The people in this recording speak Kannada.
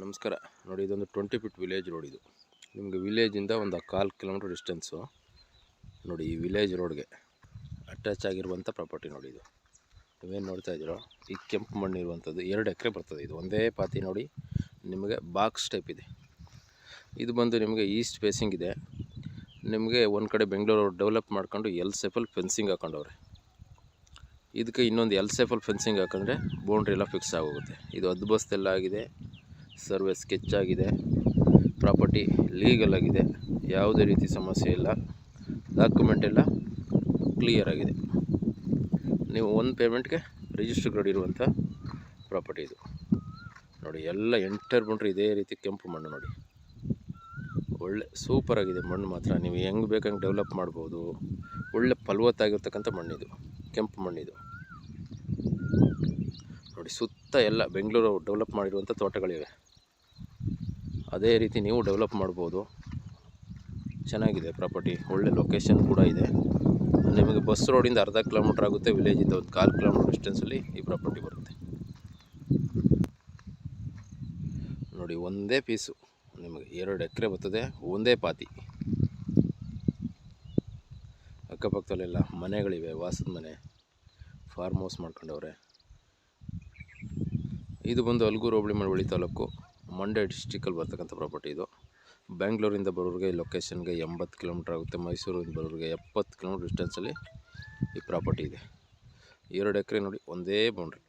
ನಮಸ್ಕಾರ ನೋಡಿ, ಇದೊಂದು 20 ಫೀಟ್ ವಿಲೇಜ್ ರೋಡ್. ಇದು ನಿಮಗೆ ವಿಲೇಜಿಂದ ಒಂದು 1/4 ಕಿಲೋಮೀಟರ್ ಡಿಸ್ಟೆನ್ಸು. ನೋಡಿ, ಈ ವಿಲೇಜ್ ರೋಡ್ಗೆ ಅಟ್ಯಾಚ್ ಆಗಿರುವಂಥ ಪ್ರಾಪರ್ಟಿ ನೋಡಿ. ಇದು ನೀವೇನು ನೋಡ್ತಾ ಇದ್ದೀರೋ ಈ ಕೆಂಪು ಮಣ್ಣು ಇರುವಂಥದ್ದು 2 ಎಕರೆ ಬರ್ತದೆ. ಇದು ಒಂದೇ ಪಾತಿ ನೋಡಿ, ನಿಮಗೆ ಬಾಕ್ಸ್ ಟೈಪ್ ಇದೆ. ಇದು ಬಂದು ನಿಮಗೆ ಈಸ್ಟ್ ಫೇಸಿಂಗ್ ಇದೆ. ನಿಮಗೆ ಒಂದು ಕಡೆ ಬೆಂಗಳೂರು ಡೆವಲಪ್ ಮಾಡ್ಕೊಂಡು ಎಲ್ ಸೇಫಲ್ಲಿ ಫೆನ್ಸಿಂಗ್ ಹಾಕೊಂಡವ್ರೆ. ಇದಕ್ಕೆ ಇನ್ನೊಂದು ಎಲ್ ಸೇಫಲ್ಲಿ ಫೆನ್ಸಿಂಗ್ ಹಾಕೊಂಡ್ರೆ ಬೌಂಡ್ರಿ ಎಲ್ಲ ಫಿಕ್ಸ್ ಆಗೋಗುತ್ತೆ. ಇದು ಹದ್ಬಸ್ತೆಲ್ಲ ಆಗಿದೆ, ಸರ್ವೆ ಸ್ಕೆಚ್ ಆಗಿದೆ, ಪ್ರಾಪರ್ಟಿ ಲೀಗಲ್ ಆಗಿದೆ, ಯಾವುದೇ ರೀತಿ ಸಮಸ್ಯೆ ಇಲ್ಲ, ಡಾಕ್ಯುಮೆಂಟ್ ಎಲ್ಲ ಕ್ಲಿಯರ್ ಆಗಿದೆ. ನೀವು ಒಂದು ಪೇಮೆಂಟ್ಗೆ ರಿಜಿಸ್ಟರ್ ಕಾರ್ಡ್ ಇರುವಂಥ ಪ್ರಾಪರ್ಟಿ ಇದು ನೋಡಿ. ಎಲ್ಲ ಎಂಟರ್ ಬಂದರೆ ಇದೇ ರೀತಿ ಕೆಂಪು ಮಣ್ಣು ನೋಡಿ, ಒಳ್ಳೆ ಸೂಪರಾಗಿದೆ ಮಣ್ಣು ಮಾತ್ರ. ನೀವು ಹೆಂಗೆ ಬೇಕಂಗೆ ಡೆವಲಪ್ ಮಾಡ್ಬೋದು. ಒಳ್ಳೆ ಫಲವತ್ತಾಗಿರ್ತಕ್ಕಂಥ ಮಣ್ಣಿದು, ಕೆಂಪು ಮಣ್ಣಿದು ನೋಡಿ. ಸುತ್ತ ಎಲ್ಲ ಬೆಂಗಳೂರು ಡೆವಲಪ್ ಮಾಡಿರುವಂಥ ತೋಟಗಳಿವೆ. ಅದೇ ರೀತಿ ನೀವು ಡೆವಲಪ್ ಮಾಡ್ಬೋದು. ಚೆನ್ನಾಗಿದೆ ಪ್ರಾಪರ್ಟಿ, ಒಳ್ಳೆ ಲೊಕೇಶನ್ ಕೂಡ ಇದೆ. ನಿಮಗೆ ಬಸ್ ರೋಡಿಂದ ಅರ್ಧ ಕಿಲೋಮೀಟ್ರ್ ಆಗುತ್ತೆ, ವಿಲೇಜಿಂದ ಒಂದು 1/4 ಕಿಲೋಮೀಟ್ರ್ ಡಿಸ್ಟೆನ್ಸಲ್ಲಿ ಈ ಪ್ರಾಪರ್ಟಿ ಬರುತ್ತೆ ನೋಡಿ. ಒಂದೇ ಪೀಸು ನಿಮಗೆ 2 ಎಕರೆ ಬರ್ತದೆ, ಒಂದೇ ಪಾತಿ. ಅಕ್ಕಪಕ್ಕದಲ್ಲೆಲ್ಲ ಮನೆಗಳಿವೆ, ವಾಸದ ಮನೆ, ಫಾರ್ಮ್ ಹೌಸ್ ಮಾಡ್ಕೊಂಡವ್ರೆ. ಇದು ಬಂದು ಅಲ್ಗೂರು ಹೋಬಳಿ ಮಳವಳ್ಳಿ ತಾಲೂಕು, ಮಂಡ್ಯ ಡಿಸ್ಟಿಕಲ್ಲಿ ಬರ್ತಕ್ಕಂಥ ಪ್ರಾಪರ್ಟಿ. ಇದು ಬ್ಯಾಂಗ್ಳೂರಿಂದ ಬರೋರಿಗೆ ಲೊಕೇಶನ್ಗೆ 80 ಕಿಲೋಮೀಟ್ರ್ ಆಗುತ್ತೆ. ಮೈಸೂರಿಂದ ಬರೋರಿಗೆ 70 ಕಿಲೋಮೀಟ್ರ್ ಡಿಸ್ಟೆನ್ಸಲ್ಲಿ ಈ ಪ್ರಾಪರ್ಟಿ ಇದೆ. 2 ಎಕರೆ ನೋಡಿ, ಒಂದೇ ಬೌಂಡ್ರಿ.